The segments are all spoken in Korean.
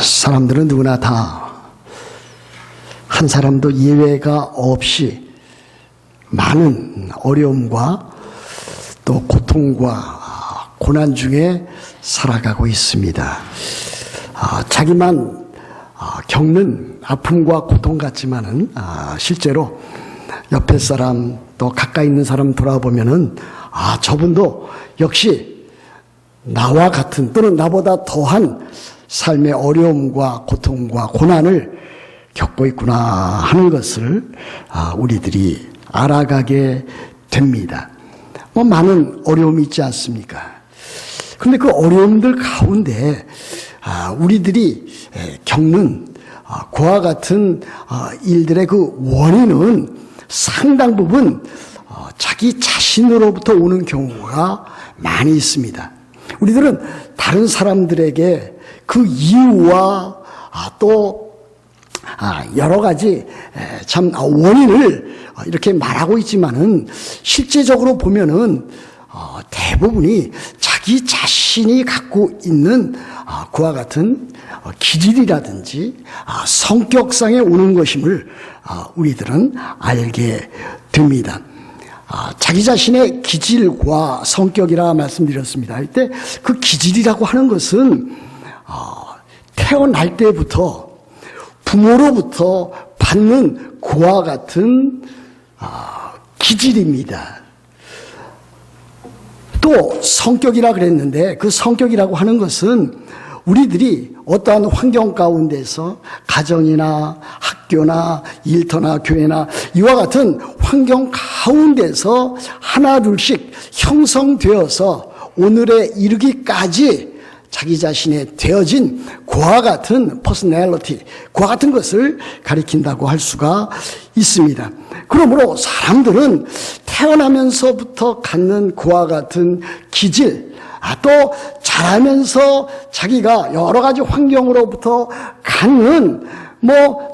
사람들은 누구나 다 한 사람도 예외가 없이 많은 어려움과 또 고통과 고난 중에 살아가고 있습니다. 자기만 겪는 아픔과 고통 같지만은 실제로 옆에 사람 또 가까이 있는 사람 돌아보면은 저분도 역시 나와 같은 또는 나보다 더한 삶의 어려움과 고통과 고난을 겪고 있구나 하는 것을 우리들이 알아가게 됩니다. 많은 어려움이 있지 않습니까? 그런데 그 어려움들 가운데 우리들이 겪는 그와 같은 일들의 그 원인은 상당 부분 자기 자신으로부터 오는 경우가 많이 있습니다. 우리들은 다른 사람들에게 그 이유와 또 여러 가지 참 원인을 이렇게 말하고 있지만은 실제적으로 보면은 대부분이 자기 자신이 갖고 있는 그와 같은 기질이라든지 성격상에 오는 것임을 우리들은 알게 됩니다. 자기 자신의 기질과 성격이라 말씀드렸습니다. 이때 그 기질이라고 하는 것은 태어날 때부터 부모로부터 받는 그와 같은 기질입니다. 또 성격이라 그랬는데 그 성격이라고 하는 것은 우리들이 어떠한 환경 가운데서 가정이나 학교나 일터나 교회나 이와 같은 환경 가운데서 하나둘씩 형성되어서 오늘에 이르기까지 자기 자신의 되어진 그와 같은 퍼스널리티, 그와 같은 것을 가리킨다고 할 수가 있습니다. 그러므로 사람들은 태어나면서부터 갖는 그와 같은 기질, 또 자라면서 자기가 여러 가지 환경으로부터 갖는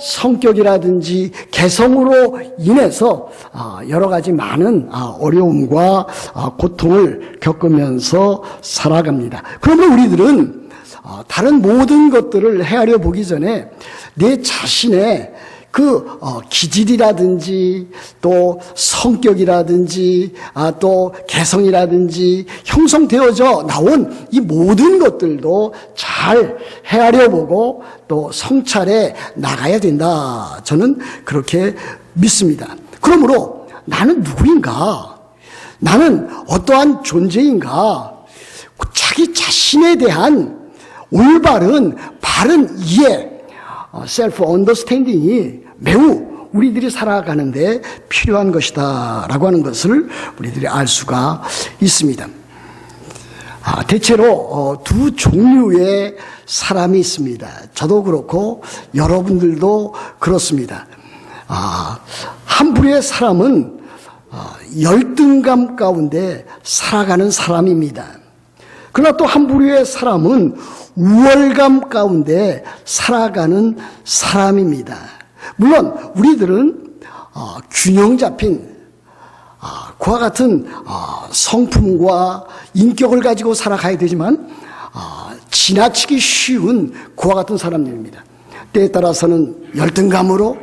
성격이라든지 개성으로 인해서 여러 가지 많은 어려움과 고통을 겪으면서 살아갑니다. 그러면 우리들은 다른 모든 것들을 헤아려 보기 전에 내 자신의 그 기질이라든지 또 성격이라든지 또 개성이라든지 형성되어져 나온 이 모든 것들도 잘 헤아려 보고 또 성찰해 나가야 된다. 저는 그렇게 믿습니다. 그러므로 나는 누구인가? 나는 어떠한 존재인가? 자기 자신에 대한 올바른 바른 이해, 셀프 언더스탠딩이 매우 우리들이 살아가는데 필요한 것이다 라고 하는 것을 우리들이 알 수가 있습니다. 대체로 두 종류의 사람이 있습니다. 저도 그렇고 여러분들도 그렇습니다. 한 부류의 사람은 열등감 가운데 살아가는 사람입니다. 그러나 또 한 부류의 사람은 우월감 가운데 살아가는 사람입니다. 물론 우리들은 균형 잡힌 그와 같은 성품과 인격을 가지고 살아가야 되지만 지나치기 쉬운 그와 같은 사람들입니다. 때에 따라서는 열등감으로,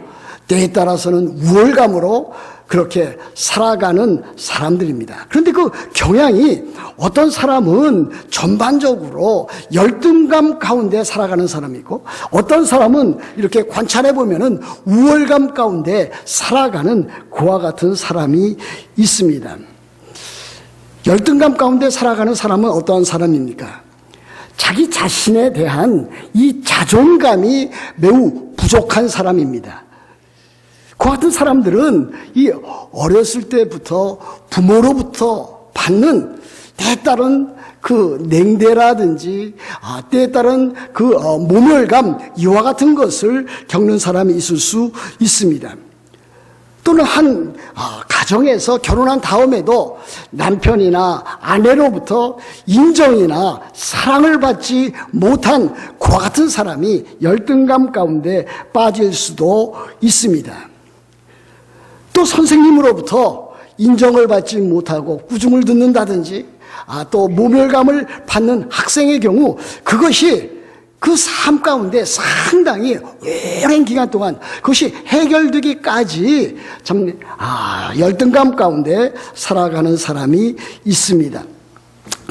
때에 따라서는 우월감으로 그렇게 살아가는 사람들입니다. 그런데 그 경향이 어떤 사람은 전반적으로 열등감 가운데 살아가는 사람이 있고 어떤 사람은 이렇게 관찰해 보면은 우월감 가운데 살아가는 그와 같은 사람이 있습니다. 열등감 가운데 살아가는 사람은 어떠한 사람입니까? 자기 자신에 대한 이 자존감이 매우 부족한 사람입니다. 그 같은 사람들은 이 어렸을 때부터 부모로부터 받는 때에 따른 그 냉대라든지 때에 따른 그 모멸감 이와 같은 것을 겪는 사람이 있을 수 있습니다. 또는 한 가정에서 결혼한 다음에도 남편이나 아내로부터 인정이나 사랑을 받지 못한 그와 같은 사람이 열등감 가운데 빠질 수도 있습니다. 또 선생님으로부터 인정을 받지 못하고 꾸중을 듣는다든지 또 모멸감을 받는 학생의 경우 그것이 그 삶 가운데 상당히 오랜 기간 동안 그것이 해결되기까지 참 열등감 가운데 살아가는 사람이 있습니다.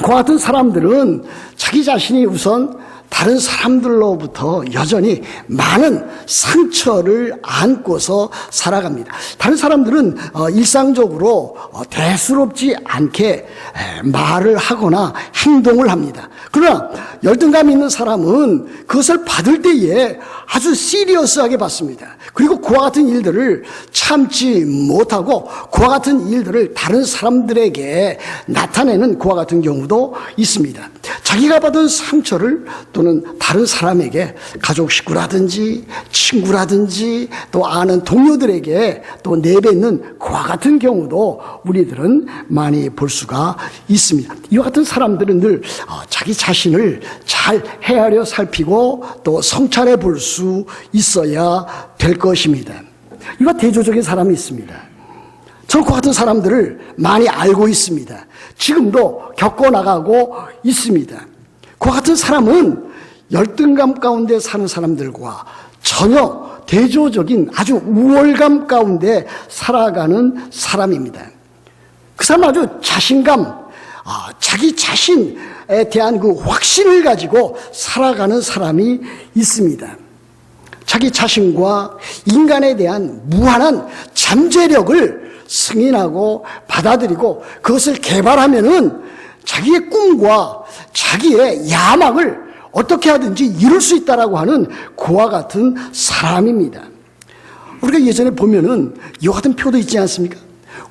그와 같은 사람들은 자기 자신이 우선 다른 사람들로부터 여전히 많은 상처를 안고서 살아갑니다. 다른 사람들은 일상적으로 대수롭지 않게 말을 하거나 행동을 합니다. 그러나 열등감 있는 사람은 그것을 받을 때에 아주 시리어스하게 받습니다. 그리고 그와 같은 일들을 참지 못하고 그와 같은 일들을 다른 사람들에게 나타내는 그와 같은 경우도 있습니다. 자기가 받은 상처를 또는 다른 사람에게 가족 식구라든지 친구라든지 또 아는 동료들에게 또 내뱉는 그와 같은 경우도 우리들은 많이 볼 수가 있습니다. 이와 같은 사람들은 늘 자기 자신을 잘 헤아려 살피고 또 성찰해 볼 수 있어야 될 것입니다. 이와 대조적인 사람이 있습니다. 저는 그 같은 사람들을 많이 알고 있습니다. 지금도 겪어나가고 있습니다. 그 같은 사람은 열등감 가운데 사는 사람들과 전혀 대조적인 아주 우월감 가운데 살아가는 사람입니다. 그 사람은 아주 자신감, 자기 자신에 대한 그 확신을 가지고 살아가는 사람이 있습니다. 자기 자신과 인간에 대한 무한한 잠재력을 승인하고 받아들이고 그것을 개발하면은 자기의 꿈과 자기의 야망을 어떻게 하든지 이룰 수 있다라고 하는 그와 같은 사람입니다. 우리가 예전에 보면은 이와 같은 표도 있지 않습니까?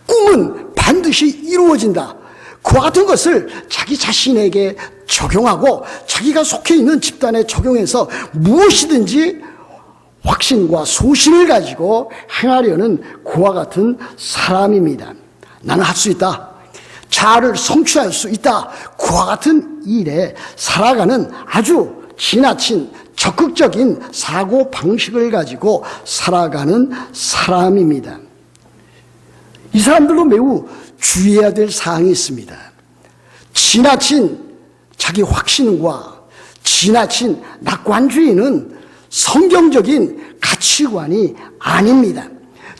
꿈은 반드시 이루어진다. 그와 같은 것을 자기 자신에게 적용하고 자기가 속해 있는 집단에 적용해서 무엇이든지 확신과 소신을 가지고 행하려는 그와 같은 사람입니다. 나는 할 수 있다. 자아를 성취할 수 있다. 그와 같은 일에 살아가는 아주 지나친 적극적인 사고 방식을 가지고 살아가는 사람입니다. 이 사람들도 매우 주의해야 될 사항이 있습니다. 지나친 자기 확신과 지나친 낙관주의는 성경적인 가치관이 아닙니다.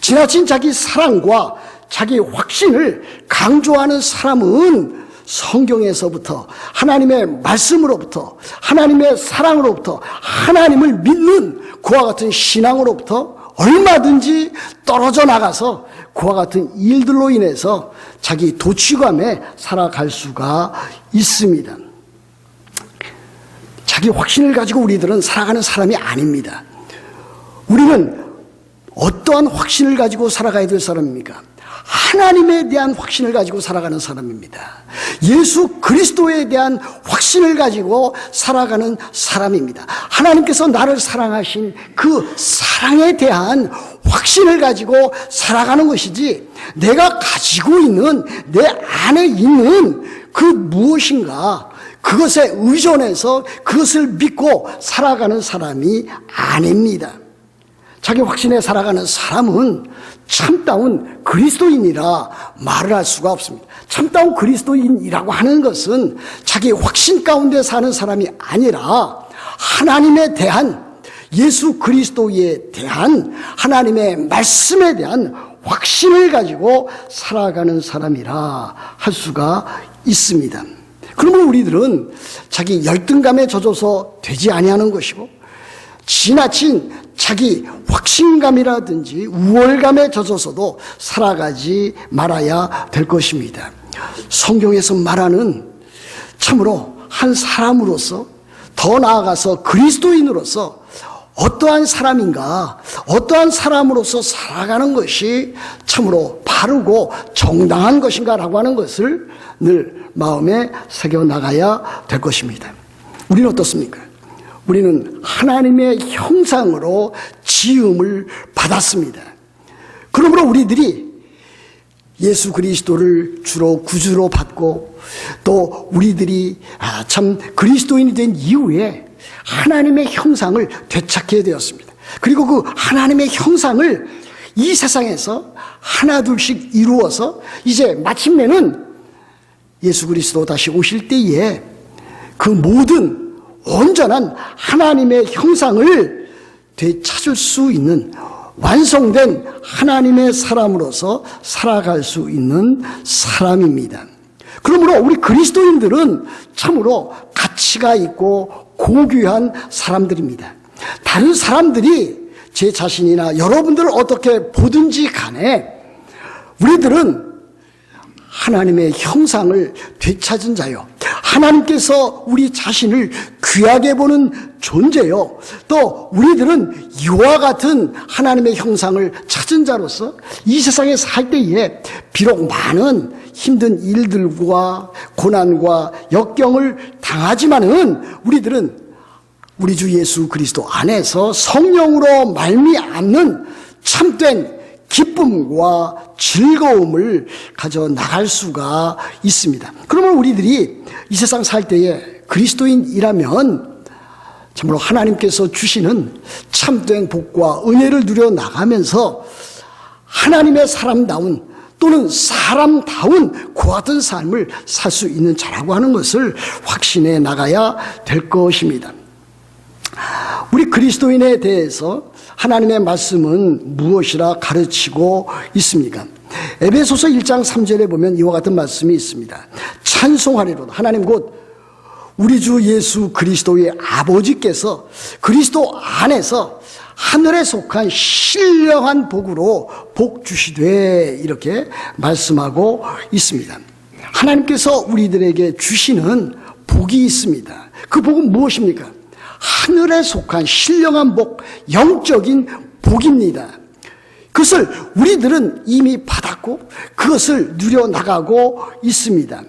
지나친 자기 사랑과 자기 확신을 강조하는 사람은 성경에서부터 하나님의 말씀으로부터 하나님의 사랑으로부터 하나님을 믿는 그와 같은 신앙으로부터 얼마든지 떨어져 나가서 그와 같은 일들로 인해서 자기 도취감에 살아갈 수가 있습니다. 자기 확신을 가지고 우리들은 살아가는 사람이 아닙니다. 우리는 어떠한 확신을 가지고 살아가야 될 사람입니까? 하나님에 대한 확신을 가지고 살아가는 사람입니다. 예수 그리스도에 대한 확신을 가지고 살아가는 사람입니다. 하나님께서 나를 사랑하신 그 사랑에 대한 확신을 가지고 살아가는 것이지 내가 가지고 있는 내 안에 있는 그 무엇인가 그것에 의존해서 그것을 믿고 살아가는 사람이 아닙니다. 자기 확신에 살아가는 사람은 참다운 그리스도인이라 말을 할 수가 없습니다. 참다운 그리스도인이라고 하는 것은 자기 확신 가운데 사는 사람이 아니라 하나님에 대한 예수 그리스도에 대한 하나님의 말씀에 대한 확신을 가지고 살아가는 사람이라 할 수가 있습니다. 그러면 우리들은 자기 열등감에 젖어서 되지 아니하는 것이고 지나친 자기 확신감이라든지 우월감에 젖어서도 살아가지 말아야 될 것입니다. 성경에서 말하는 참으로 한 사람으로서 더 나아가서 그리스도인으로서 어떠한 사람인가, 어떠한 사람으로서 살아가는 것이 참으로 바르고 정당한 것인가라고 하는 것을 늘 마음에 새겨나가야 될 것입니다. 우리는 어떻습니까? 우리는 하나님의 형상으로 지음을 받았습니다. 그러므로 우리들이 예수 그리스도를 주로 구주로 받고 또 우리들이 참 그리스도인이 된 이후에 하나님의 형상을 되찾게 되었습니다. 그리고 그 하나님의 형상을 이 세상에서 하나둘씩 이루어서 이제 마침내는 예수 그리스도 다시 오실 때에 그 모든 온전한 하나님의 형상을 되찾을 수 있는 완성된 하나님의 사람으로서 살아갈 수 있는 사람입니다. 그러므로 우리 그리스도인들은 참으로 가치가 있고 고귀한 사람들입니다. 다른 사람들이 제 자신이나 여러분들을 어떻게 보든지 간에 우리들은 하나님의 형상을 되찾은 자요, 하나님께서 우리 자신을 귀하게 보는 존재요, 또 우리들은 이와 같은 하나님의 형상을 찾은 자로서 이 세상에 살 때에 비록 많은 힘든 일들과 고난과 역경을 당하지만은 우리들은 우리 주 예수 그리스도 안에서 성령으로 말미암는 참된 기쁨과 즐거움을 가져 나갈 수가 있습니다. 그러면 우리들이 이 세상 살 때에 그리스도인이라면 참으로 하나님께서 주시는 참된 복과 은혜를 누려 나가면서 하나님의 사람다운 또는 사람다운 그와 같은 삶을 살 수 있는 자라고 하는 것을 확신해 나가야 될 것입니다. 우리 그리스도인에 대해서 하나님의 말씀은 무엇이라 가르치고 있습니까? 에베소서 1장 3절에 보면 이와 같은 말씀이 있습니다. 찬송하리로다. 하나님 곧 우리 주 예수 그리스도의 아버지께서 그리스도 안에서 하늘에 속한 신령한 복으로 복 주시되, 이렇게 말씀하고 있습니다. 하나님께서 우리들에게 주시는 복이 있습니다. 그 복은 무엇입니까? 하늘에 속한 신령한 복, 영적인 복입니다. 그것을 우리들은 이미 받았고 그것을 누려나가고 있습니다.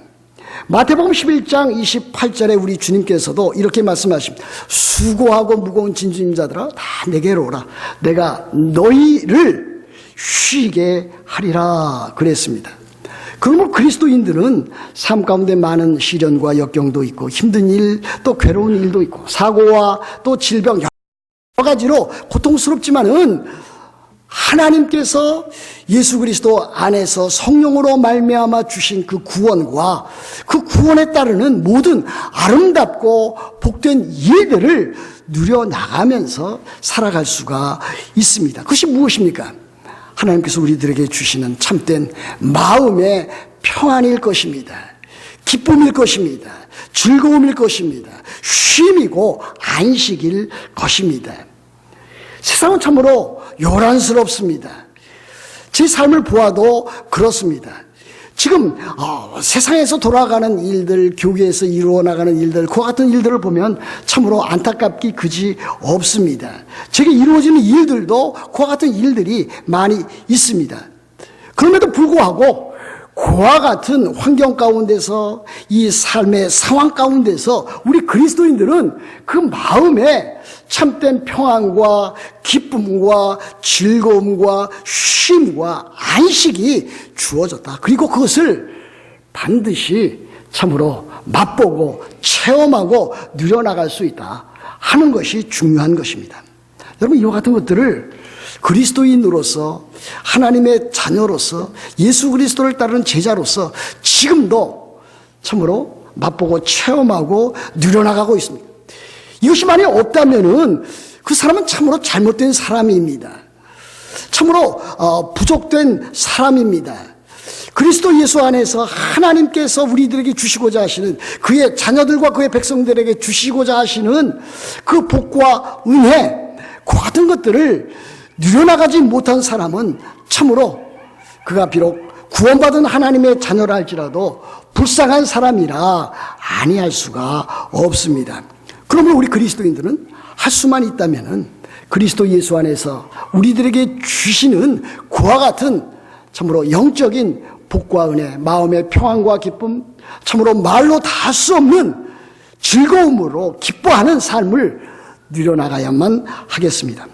마태복음 11장 28절에 우리 주님께서도 이렇게 말씀하십니다. 수고하고 무거운 짐진 자들아 다 내게로 오라. 내가 너희를 쉬게 하리라 그랬습니다. 그러면 그리스도인들은 삶 가운데 많은 시련과 역경도 있고 힘든 일, 또 괴로운 일도 있고 사고와 또 질병 여러 가지로 고통스럽지만은 하나님께서 예수 그리스도 안에서 성령으로 말미암아 주신 그 구원과 그 구원에 따르는 모든 아름답고 복된 일들을 누려나가면서 살아갈 수가 있습니다. 그것이 무엇입니까? 하나님께서 우리들에게 주시는 참된 마음의 평안일 것입니다. 기쁨일 것입니다. 즐거움일 것입니다. 쉼이고 안식일 것입니다. 세상은 참으로 요란스럽습니다. 제 삶을 보아도 그렇습니다. 지금 세상에서 돌아가는 일들, 교회에서 이루어 나가는 일들, 그와 같은 일들을 보면 참으로 안타깝기 그지 없습니다. 제게 이루어지는 일들도 그와 같은 일들이 많이 있습니다. 그럼에도 불구하고 그와 같은 환경 가운데서, 이 삶의 상황 가운데서 우리 그리스도인들은 그 마음에 참된 평안과 기쁨과 즐거움과 쉼과 안식이 주어졌다. 그리고 그것을 반드시 참으로 맛보고 체험하고 누려나갈 수 있다 하는 것이 중요한 것입니다. 여러분, 이와 같은 것들을 그리스도인으로서, 하나님의 자녀로서, 예수 그리스도를 따르는 제자로서 지금도 참으로 맛보고 체험하고 누려나가고 있습니다. 이것이 만약 없다면은 그 사람은 참으로 잘못된 사람입니다. 참으로 부족된 사람입니다. 그리스도 예수 안에서 하나님께서 우리들에게 주시고자 하시는, 그의 자녀들과 그의 백성들에게 주시고자 하시는 그 복과 은혜, 그 같은 것들을 누려나가지 못한 사람은 참으로 그가 비록 구원받은 하나님의 자녀라 할지라도 불쌍한 사람이라 아니할 수가 없습니다. 그러면 우리 그리스도인들은 할 수만 있다면은 그리스도 예수 안에서 우리들에게 주시는 그와 같은 참으로 영적인 복과 은혜, 마음의 평안과 기쁨, 참으로 말로 다 할 수 없는 즐거움으로 기뻐하는 삶을 누려나가야만 하겠습니다.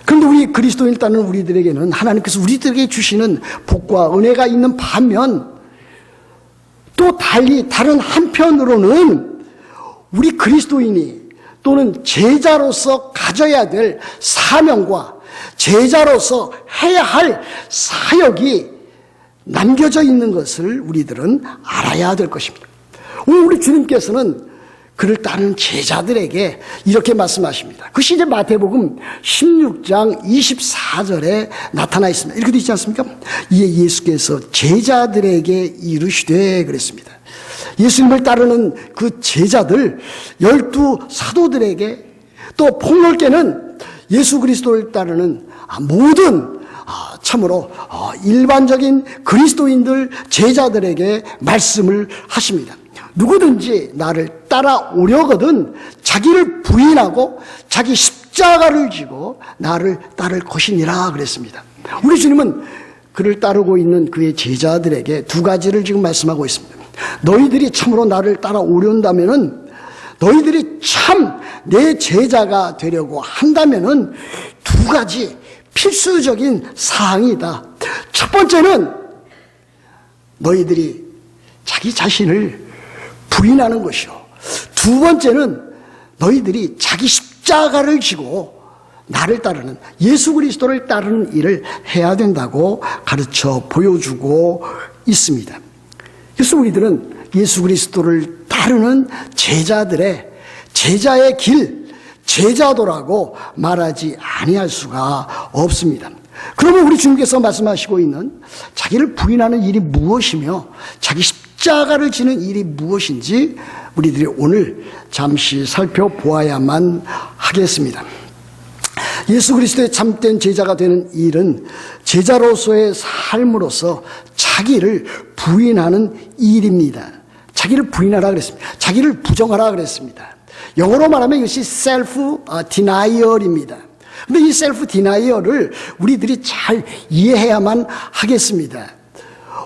그런데 우리 그리스도인을 따르는 우리들에게는 하나님께서 우리들에게 주시는 복과 은혜가 있는 반면, 또 달리 다른 한편으로는 우리 그리스도인이 또는 제자로서 가져야 될 사명과 제자로서 해야 할 사역이 남겨져 있는 것을 우리들은 알아야 될 것입니다. 오늘 우리 주님께서는 그를 따르는 제자들에게 이렇게 말씀하십니다. 그것이 이제 마태복음 16장 24절에 나타나 있습니다. 이렇게 되어 있지 않습니까? 이에 예수께서 제자들에게 이르시되 그랬습니다. 예수님을 따르는 그 제자들 12 사도들에게 또 폭넓게는 예수 그리스도를 따르는 모든 참으로 일반적인 그리스도인들 제자들에게 말씀을 하십니다. 누구든지 나를 따라오려거든 자기를 부인하고 자기 십자가를 지고 나를 따를 것이니라 그랬습니다. 우리 주님은 그를 따르고 있는 그의 제자들에게 두 가지를 지금 말씀하고 있습니다. 너희들이 참으로 나를 따라오려한다면은, 너희들이 참 내 제자가 되려고 한다면은 두 가지 필수적인 사항이다. 첫 번째는 너희들이 자기 자신을 부인하는 것이요, 두 번째는 너희들이 자기 십자가를 지고 나를 따르는, 예수 그리스도를 따르는 일을 해야 된다고 가르쳐 보여주고 있습니다. 그래서 우리들은 예수 그리스도를 따르는 제자의 길, 제자도라고 말하지 아니할 수가 없습니다. 그러면 우리 주님께서 말씀하시고 있는 자기를 부인하는 일이 무엇이며 자기 십자가를 지는 일이 무엇인지 우리들이 오늘 잠시 살펴보아야만 하겠습니다. 예수 그리스도의 참된 제자가 되는 일은 제자로서의 삶으로서 자기를 부인하는 일입니다. 자기를 부인하라 그랬습니다. 자기를 부정하라 그랬습니다. 영어로 말하면 이것이 self denial입니다. 근데 이 self denial을 우리들이 잘 이해해야만 하겠습니다.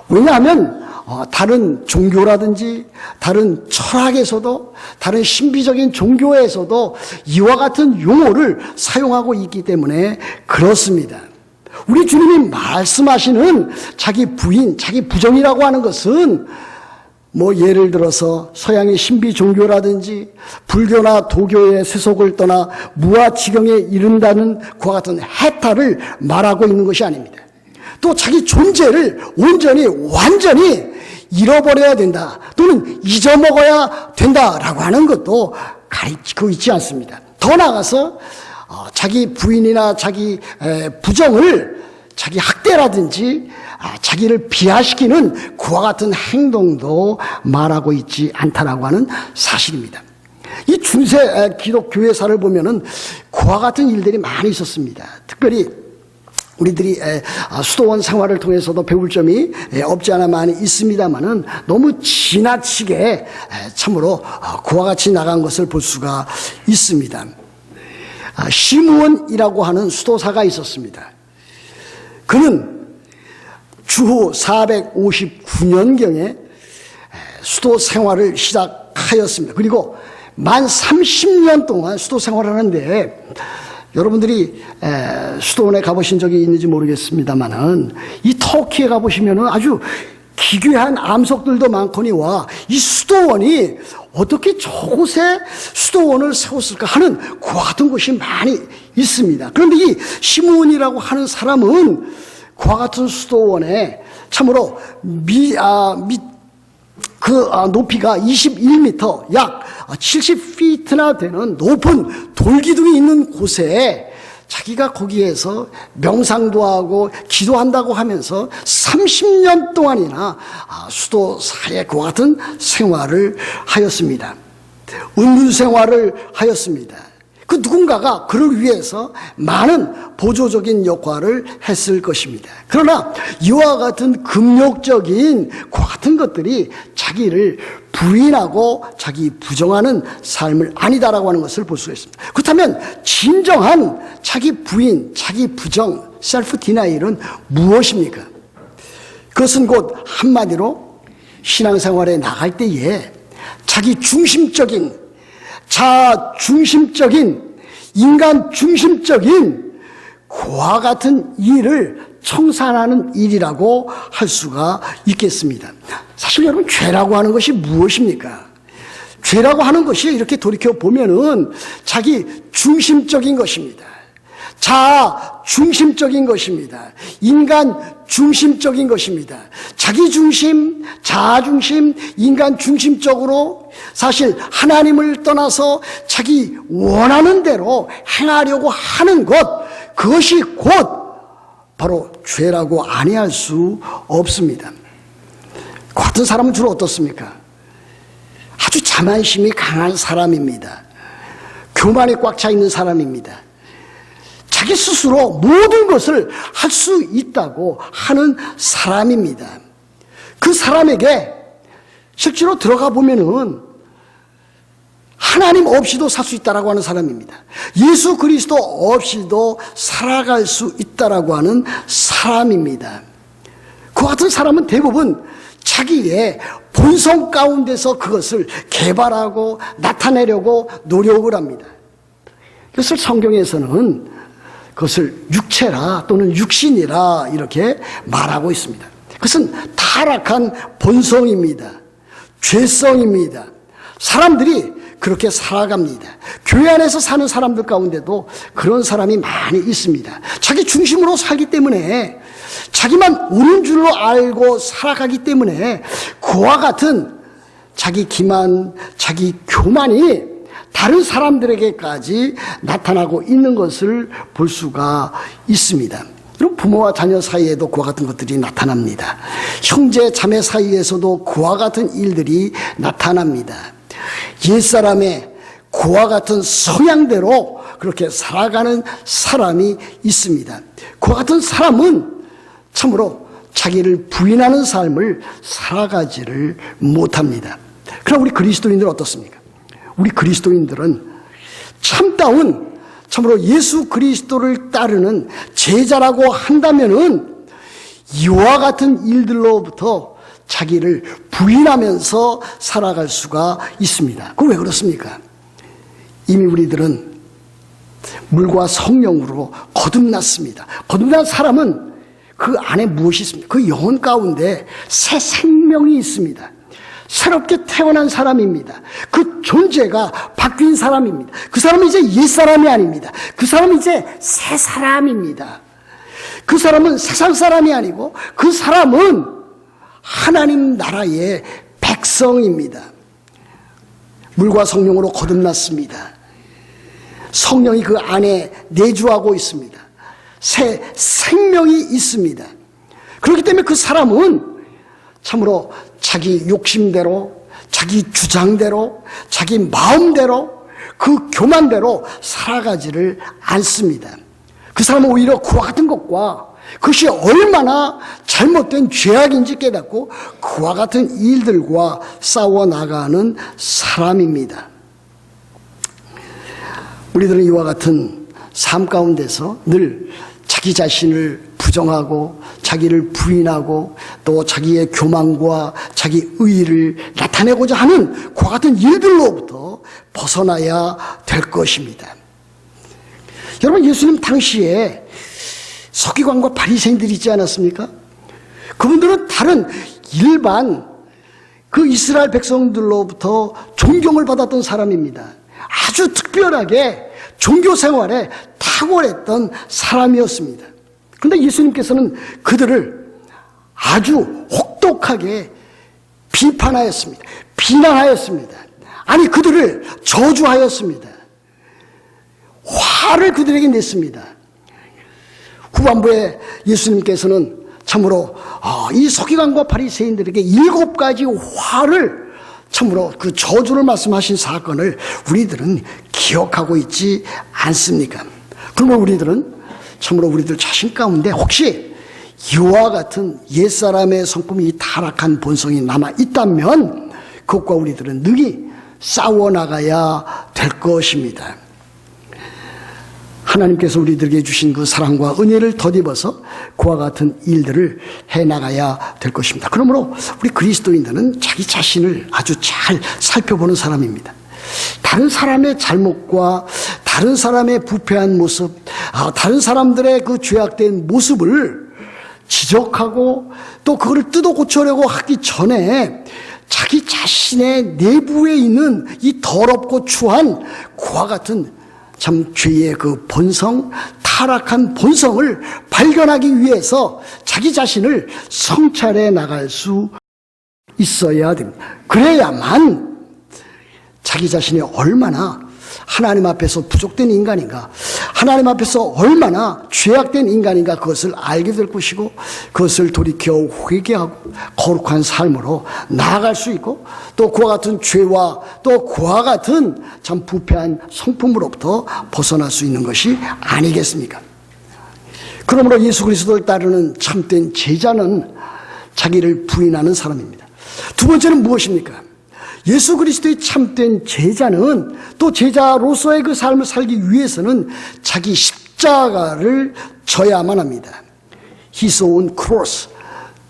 왜냐하면 다른 종교라든지 다른 철학에서도 다른 신비적인 종교에서도 이와 같은 용어를 사용하고 있기 때문에 그렇습니다. 우리 주님이 말씀하시는 자기 부인, 자기 부정이라고 하는 것은 예를 들어서 서양의 신비 종교라든지 불교나 도교의 세속을 떠나 무아지경에 이른다는 그와 같은 해탈을 말하고 있는 것이 아닙니다. 또 자기 존재를 완전히 잃어버려야 된다, 또는 잊어먹어야 된다라고 하는 것도 가르치고 있지 않습니다. 더 나아가서 자기 부인이나 자기 부정을 자기 학대라든지 자기를 비하시키는 그와 같은 행동도 말하고 있지 않다라고 하는 사실입니다. 이 중세 기독교회사를 보면은 그와 같은 일들이 많이 있었습니다. 특별히 우리들이 수도원 생활을 통해서도 배울 점이 없지 않아 많이 있습니다만은 너무 지나치게 참으로 그와 같이 나간 것을 볼 수가 있습니다. 시므온이라고 하는 수도사가 있었습니다. 그는 주후 459년경에 수도 생활을 시작하였습니다. 그리고 만 30년 동안 수도 생활을 하는데, 여러분들이 수도원에 가보신 적이 있는지 모르겠습니다만은 이 터키에 가보시면은 아주 기괴한 암석들도 많거니와 이 수도원이 어떻게 저곳에 수도원을 세웠을까 하는 그와 같은 곳이 많이 있습니다. 그런데 이 시므온이라고 하는 사람은 그와 같은 수도원에 참으로 높이가 21m, 약 70피트나 되는 높은 돌기둥이 있는 곳에 자기가 거기에서 명상도 하고 기도한다고 하면서 30년 동안이나 수도사의 그와 같은 생활을 하였습니다. 은둔 생활을 하였습니다. 그 누군가가 그를 위해서 많은 보조적인 역할을 했을 것입니다. 그러나 이와 같은 금욕적인 그 같은 것들이 자기를 부인하고 자기 부정하는 삶을 아니다라고 하는 것을 볼 수가 있습니다. 그렇다면 진정한 자기 부인, 자기 부정, 셀프 디나일은 무엇입니까? 그것은 곧 한마디로 신앙생활에 나갈 때에 자기 중심적인, 자아 중심적인, 인간 중심적인 그와 같은 일을 청산하는 일이라고 할 수가 있겠습니다. 사실 여러분, 죄라고 하는 것이 무엇입니까? 죄라고 하는 것이 이렇게 돌이켜 보면은 자기 중심적인 것입니다. 자아 중심적인 것입니다. 인간 중심적인 것입니다. 자기 중심, 자아 중심, 인간 중심적으로 사실 하나님을 떠나서 자기 원하는 대로 행하려고 하는 것, 그것이 곧 바로 죄라고 아니할 수 없습니다. 그 같은 사람은 주로 어떻습니까? 아주 자만심이 강한 사람입니다. 교만이 꽉 차 있는 사람입니다. 자기 스스로 모든 것을 할 수 있다고 하는 사람입니다. 그 사람에게 실제로 들어가 보면은 하나님 없이도 살 수 있다라고 하는 사람입니다. 예수 그리스도 없이도 살아갈 수 있다라고 하는 사람입니다. 그 같은 사람은 대부분 자기의 본성 가운데서 그것을 개발하고 나타내려고 노력을 합니다. 그래서 성경에서는 그것을 육체라 또는 육신이라 이렇게 말하고 있습니다. 그것은 타락한 본성입니다. 죄성입니다. 사람들이 그렇게 살아갑니다. 교회 안에서 사는 사람들 가운데도 그런 사람이 많이 있습니다. 자기 중심으로 살기 때문에 자기만 옳은 줄로 알고 살아가기 때문에 그와 같은 자기 기만, 자기 교만이 다른 사람들에게까지 나타나고 있는 것을 볼 수가 있습니다. 그리고 부모와 자녀 사이에도 그와 같은 것들이 나타납니다. 형제 자매 사이에서도 그와 같은 일들이 나타납니다. 옛사람의 그와 같은 성향대로 그렇게 살아가는 사람이 있습니다. 그와 같은 사람은 참으로 자기를 부인하는 삶을 살아가지를 못합니다. 그럼 우리 그리스도인들은 어떻습니까? 우리 그리스도인들은 참다운 참으로 예수 그리스도를 따르는 제자라고 한다면은 이와 같은 일들로부터 자기를 부인하면서 살아갈 수가 있습니다. 그건 왜 그렇습니까? 이미 우리들은 물과 성령으로 거듭났습니다. 거듭난 사람은 그 안에 무엇이 있습니까? 그 영혼 가운데 새 생명이 있습니다. 새롭게 태어난 사람입니다. 그 존재가 바뀐 사람입니다. 그 사람은 이제 옛사람이 아닙니다. 그 사람은 이제 새 사람입니다. 그 사람은 세상 사람이 아니고 그 사람은 하나님 나라의 백성입니다. 물과 성령으로 거듭났습니다. 성령이 그 안에 내주하고 있습니다. 새 생명이 있습니다. 그렇기 때문에 그 사람은 참으로 자기 욕심대로, 자기 주장대로, 자기 마음대로, 그 교만대로 살아가지를 않습니다. 그 사람은 오히려 그와 같은 것과 그것이 얼마나 잘못된 죄악인지 깨닫고 그와 같은 일들과 싸워나가는 사람입니다. 우리들은 이와 같은 삶 가운데서 늘 자기 자신을 부정하고 자기를 부인하고 또 자기의 교만과 자기 의의를 나타내고자 하는 그와 같은 일들로부터 벗어나야 될 것입니다. 여러분, 예수님 당시에 서기관과 바리새인들이 있지 않았습니까? 그분들은 다른 일반 그 이스라엘 백성들로부터 존경을 받았던 사람입니다. 아주 특별하게 종교 생활에 탁월했던 사람이었습니다. 그런데 예수님께서는 그들을 아주 혹독하게 비판하였습니다. 비난하였습니다. 아니, 그들을 저주하였습니다. 화를 그들에게 냈습니다. 후반부에 예수님께서는 참으로 이 서기관과 바리새인들에게 7가지 화를 참으로 그 저주를 말씀하신 사건을 우리들은 기억하고 있지 않습니까? 그러면 우리들은 참으로 우리들 자신 가운데 혹시 이와 같은 옛사람의 성품이 타락한 본성이 남아 있다면 그것과 우리들은 능히 싸워나가야 될 것입니다. 하나님께서 우리들에게 주신 그 사랑과 은혜를 덧입어서 그와 같은 일들을 해나가야 될 것입니다. 그러므로 우리 그리스도인들은 자기 자신을 아주 잘 살펴보는 사람입니다. 다른 사람의 잘못과 다른 사람의 부패한 모습, 다른 사람들의 그 죄악된 모습을 지적하고 또 그걸 뜯어 고쳐려고 하기 전에 자기 자신의 내부에 있는 이 더럽고 추한 그와 같은 참 죄의 그 본성, 타락한 본성을 발견하기 위해서 자기 자신을 성찰해 나갈 수 있어야 됩니다. 그래야만 자기 자신이 얼마나 하나님 앞에서 부족된 인간인가, 하나님 앞에서 얼마나 죄악된 인간인가 그것을 알게 될 것이고, 그것을 돌이켜 회개하고 거룩한 삶으로 나아갈 수 있고, 또 그와 같은 죄와 또 그와 같은 참 부패한 성품으로부터 벗어날 수 있는 것이 아니겠습니까? 그러므로 예수 그리스도를 따르는 참된 제자는 자기를 부인하는 사람입니다. 두 번째는 무엇입니까? 예수 그리스도의 참된 제자는, 또 제자로서의 그 삶을 살기 위해서는 자기 십자가를 져야만 합니다. His own cross,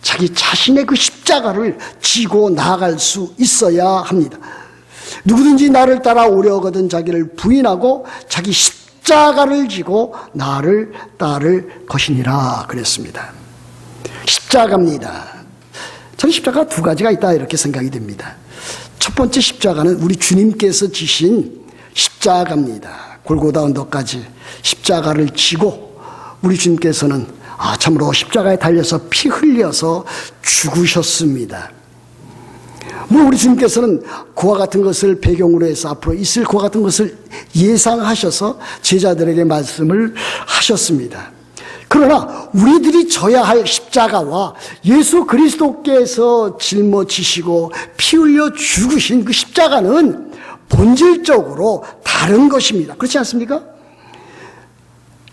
자기 자신의 그 십자가를 지고 나아갈 수 있어야 합니다. 누구든지 나를 따라오려거든 자기를 부인하고 자기 십자가를 지고 나를 따를 것이니라 그랬습니다. 십자가입니다. 저는 십자가 두 가지가 있다 이렇게 생각이 됩니다. 첫 번째 십자가는 우리 주님께서 지신 십자가입니다. 골고다 언덕까지 십자가를 지고 우리 주님께서는 참으로 십자가에 달려서 피 흘려서 죽으셨습니다. 물론 우리 주님께서는 그와 같은 것을 배경으로 해서 앞으로 있을 그와 같은 것을 예상하셔서 제자들에게 말씀을 하셨습니다. 그러나 우리들이 져야 할 십자가와 예수 그리스도께서 짊어지시고 피 흘려 죽으신 그 십자가는 본질적으로 다른 것입니다. 그렇지 않습니까?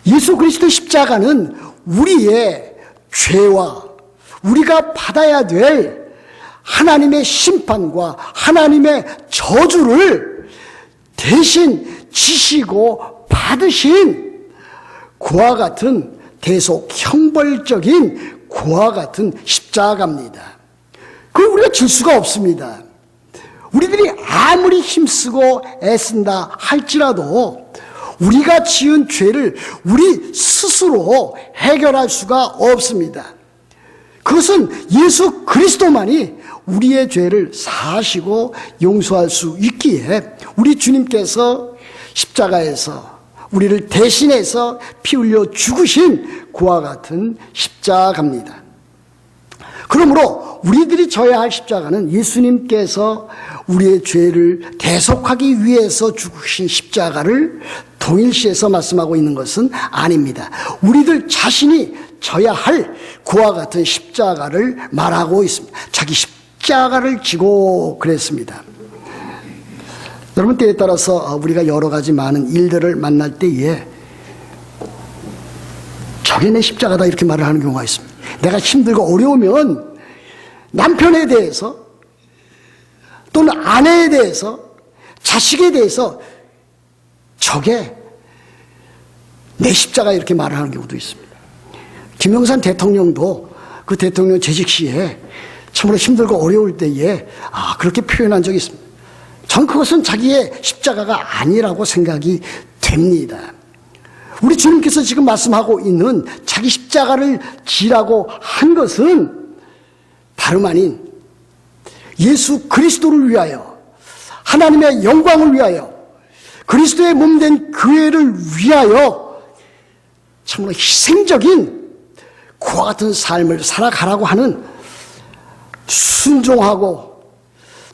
예수 그리스도의 십자가는 우리의 죄와 우리가 받아야 될 하나님의 심판과 하나님의 저주를 대신 지시고 받으신 그와 같은 대속 형벌적인 그와 같은 십자가입니다. 그걸 우리가 질 수가 없습니다. 우리들이 아무리 힘쓰고 애쓴다 할지라도 우리가 지은 죄를 우리 스스로 해결할 수가 없습니다. 그것은 예수 그리스도만이 우리의 죄를 사하시고 용서할 수 있기에 우리 주님께서 십자가에서 우리를 대신해서 피 흘려 죽으신 그와 같은 십자가입니다. 그러므로 우리들이 져야 할 십자가는 예수님께서 우리의 죄를 대속하기 위해서 죽으신 십자가를 동일시해서 말씀하고 있는 것은 아닙니다. 우리들 자신이 져야 할 그와 같은 십자가를 말하고 있습니다. 자기 십자가를 지고 그랬습니다. 여러분, 때에 따라서 우리가 여러 가지 많은 일들을 만날 때에 저게 내 십자가다 이렇게 말을 하는 경우가 있습니다. 내가 힘들고 어려우면 남편에 대해서 또는 아내에 대해서 자식에 대해서 저게 내 십자가 이렇게 말을 하는 경우도 있습니다. 김영삼 대통령도 그 대통령 재직 시에 참으로 힘들고 어려울 때에 그렇게 표현한 적이 있습니다. 전 그것은 자기의 십자가가 아니라고 생각이 됩니다. 우리 주님께서 지금 말씀하고 있는 자기 십자가를 지라고 한 것은 다름 아닌 예수 그리스도를 위하여, 하나님의 영광을 위하여, 그리스도의 몸된 교회를 위하여 참으로 희생적인 그와 같은 삶을 살아가라고 하는, 순종하고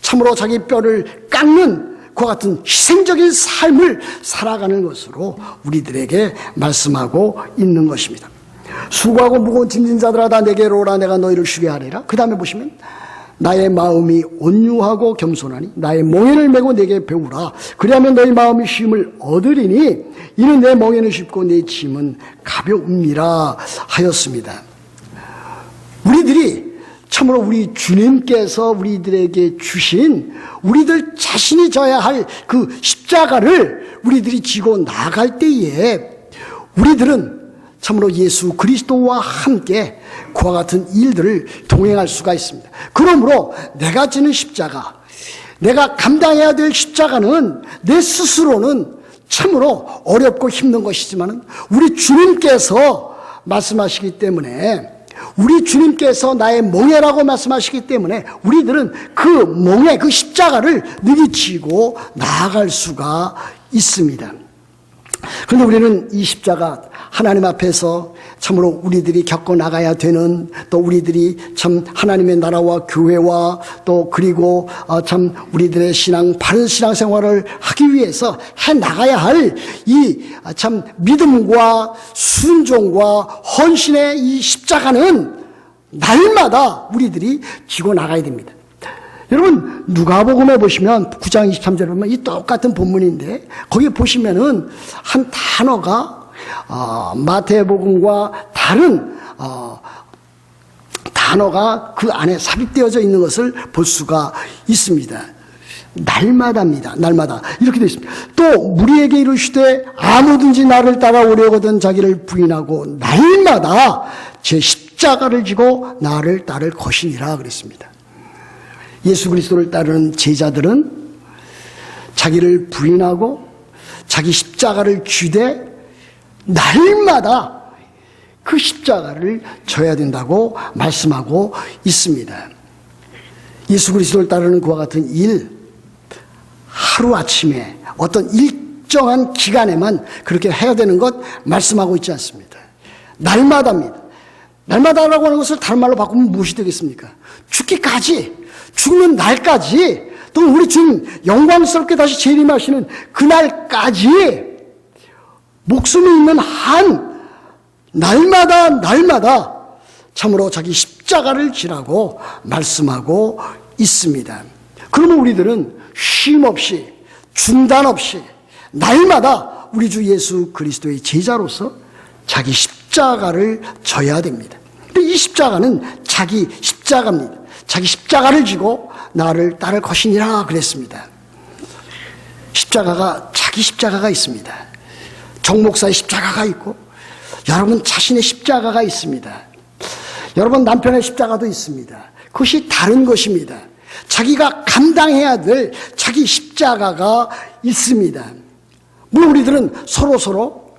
참으로 자기 뼈를 깎는 그와 같은 희생적인 삶을 살아가는 것으로 우리들에게 말씀하고 있는 것입니다. 수고하고 무거운 짐진 자들아 다 내게로 오라, 내가 너희를 쉬게 하리라. 그 다음에 보시면 나의 마음이 온유하고 겸손하니 나의 멍에를 메고 내게 배우라. 그리하면 너희 마음이 쉼을 얻으리니 이는 내 멍에는 쉽고 내 짐은 가벼움이라 하였습니다. 우리들이 참으로 우리 주님께서 우리들에게 주신 우리들 자신이 져야 할 그 십자가를 우리들이 지고 나갈 때에 우리들은 참으로 예수 그리스도와 함께 그와 같은 일들을 동행할 수가 있습니다. 그러므로 내가 지는 십자가, 내가 감당해야 될 십자가는 내 스스로는 참으로 어렵고 힘든 것이지만 우리 주님께서 말씀하시기 때문에, 우리 주님께서 나의 멍에라고 말씀하시기 때문에 우리들은 그 멍에, 그 십자가를 능히 지고 나아갈 수가 있습니다. 그런데 우리는 이 십자가 하나님 앞에서 참으로 우리들이 겪어 나가야 되는, 또 우리들이 참 하나님의 나라와 교회와 또 그리고 참 우리들의 바른 신앙생활을 하기 위해서 해 나가야 할 이 참 믿음과 순종과 헌신의 이 십자가는 날마다 우리들이 지고 나가야 됩니다. 여러분, 누가복음에 보시면 9장 23절에 보면 이 똑같은 본문인데 거기에 보시면은 한 단어가 마태복음과 다른 단어가 그 안에 삽입되어져 있는 것을 볼 수가 있습니다. 날마다입니다. 날마다 이렇게 되어 있습니다. 또 무리에게 이르시되 아무든지 나를 따라오려거든 자기를 부인하고 날마다 제 십자가를 지고 나를 따를 것이니라 그랬습니다. 예수 그리스도를 따르는 제자들은 자기를 부인하고 자기 십자가를 쥐되 날마다 그 십자가를 져야 된다고 말씀하고 있습니다. 예수 그리스도를 따르는 그와 같은 일, 하루아침에 어떤 일정한 기간에만 그렇게 해야 되는 것 말씀하고 있지 않습니다. 날마다입니다. 날마다라고 하는 것을 다른 말로 바꾸면 무엇이 되겠습니까? 죽기까지, 죽는 날까지, 또 우리 주님 영광스럽게 다시 재림하시는 그날까지 목숨이 있는 한 날마다 참으로 자기 십자가를 지라고 말씀하고 있습니다. 그러면 우리들은 쉼 없이, 중단 없이 날마다 우리 주 예수 그리스도의 제자로서 자기 십자가를 져야 됩니다. 근데 이 십자가는 자기 십자가입니다. 자기 십자가를 지고 나를 따를 것이니라 그랬습니다. 십자가가, 자기 십자가가 있습니다. 정 목사의 십자가가 있고, 여러분 자신의 십자가가 있습니다. 여러분 남편의 십자가도 있습니다. 그것이 다른 것입니다. 자기가 감당해야 될 자기 십자가가 있습니다. 물론 우리들은 서로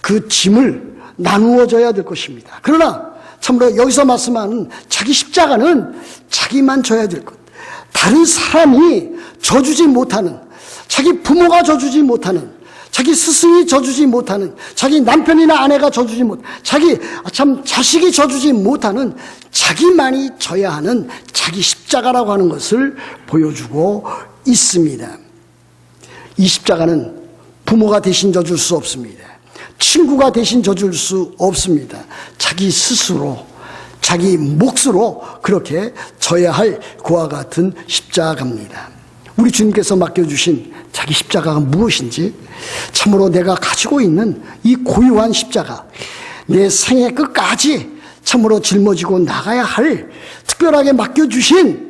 그 짐을 나누어져야 될 것입니다. 그러나 참으로 여기서 말씀하는 자기 십자가는 자기만 져야 될 것. 다른 사람이 져주지 못하는, 자기 부모가 져주지 못하는, 자기 스승이 져주지 못하는, 자기 남편이나 아내가 져주지 못, 자식이 져주지 못하는 자기만이 져야 하는 자기 십자가라고 하는 것을 보여주고 있습니다. 이 십자가는 부모가 대신 져줄 수 없습니다. 친구가 대신 져줄 수 없습니다. 자기 스스로, 자기 몫으로 그렇게 져야 할 그와 같은 십자가입니다. 우리 주님께서 맡겨주신 자기 십자가가 무엇인지, 참으로 내가 가지고 있는 이 고유한 십자가, 내 생애 끝까지 참으로 짊어지고 나가야 할 특별하게 맡겨주신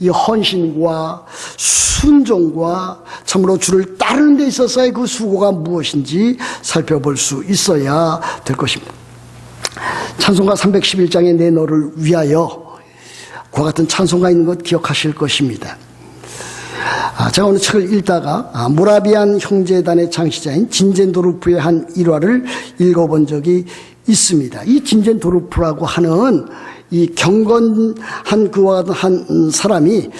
이 헌신과 순종과 참으로 주를 따르는 데 있어서의 그 수고가 무엇인지 살펴볼 수 있어야 될 것입니다. 찬송가 311장에 내 너를 위하여, 그와 같은 찬송가 있는 것 기억하실 것입니다. 제가 오늘 책을 읽다가 모라비안 형제단의 창시자인 진젠도르프의 한 일화를 읽어본 적이 있습니다. 이 진젠도르프라고 하는 이 경건한 그와 한 사람이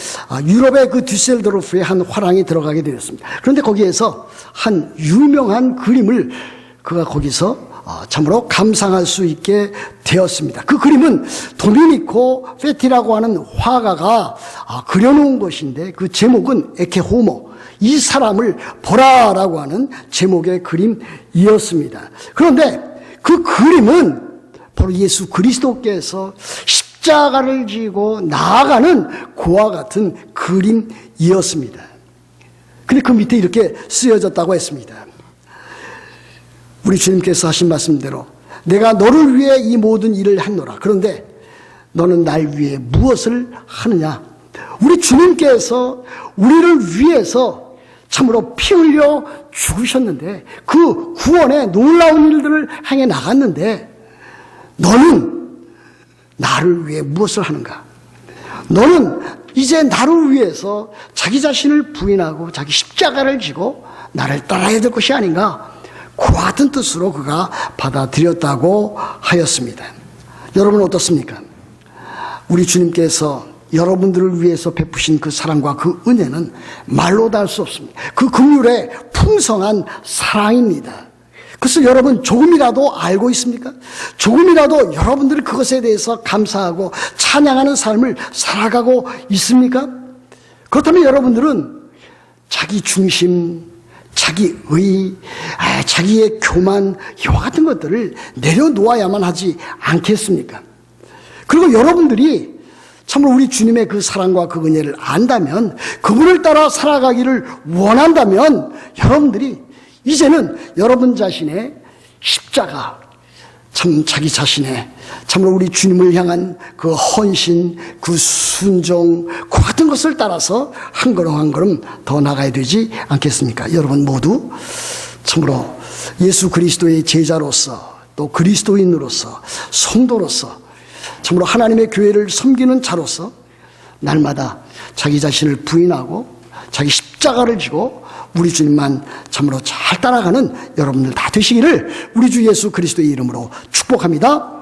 유럽의 그 düsseldorf의 한 화랑에 들어가게 되었습니다. 그런데 거기에서 한 유명한 그림을 그가 거기서 참으로 감상할 수 있게 되었습니다. 그 그림은 도미니코 페티라고 하는 화가가 그려놓은 것인데 그 제목은 에케호모, 이 사람을 보라라고 하는 제목의 그림이었습니다. 그런데 그 그림은 바로 예수 그리스도께서 십자가를 지고 나아가는 그와 같은 그림이었습니다. 근데 그 밑에 이렇게 쓰여졌다고 했습니다. 우리 주님께서 하신 말씀대로 내가 너를 위해 이 모든 일을 했노라. 그런데 너는 날 위해 무엇을 하느냐? 우리 주님께서 우리를 위해서 참으로 피 흘려 죽으셨는데, 그 구원의 놀라운 일들을 행해 나갔는데 너는 나를 위해 무엇을 하는가? 너는 이제 나를 위해서 자기 자신을 부인하고 자기 십자가를 지고 나를 따라야 될 것이 아닌가? 그와 같은 뜻으로 그가 받아들였다고 하였습니다. 여러분 어떻습니까? 우리 주님께서 여러분들을 위해서 베푸신 그 사랑과 그 은혜는 말로 다 할 수 없습니다. 그 긍휼의 풍성한 사랑입니다. 그것을 여러분 조금이라도 알고 있습니까? 조금이라도 여러분들이 그것에 대해서 감사하고 찬양하는 삶을 살아가고 있습니까? 그렇다면 여러분들은 자기 중심, 자기의, 자기의 교만, 이와 같은 것들을 내려놓아야만 하지 않겠습니까? 그리고 여러분들이 참으로 우리 주님의 그 사랑과 그 은혜를 안다면, 그분을 따라 살아가기를 원한다면, 여러분들이 이제는 여러분 자신의 십자가, 참 자기 자신의 참으로 우리 주님을 향한 그 헌신, 그 순종, 그 같은 것을 따라서 한 걸음 한 걸음 더 나가야 되지 않겠습니까? 여러분 모두 참으로 예수 그리스도의 제자로서, 또 그리스도인으로서, 성도로서, 참으로 하나님의 교회를 섬기는 자로서 날마다 자기 자신을 부인하고 자기 십자가를 지고 우리 주님만 참으로 잘 따라가는 여러분들 다 되시기를 우리 주 예수 그리스도의 이름으로 축복합니다.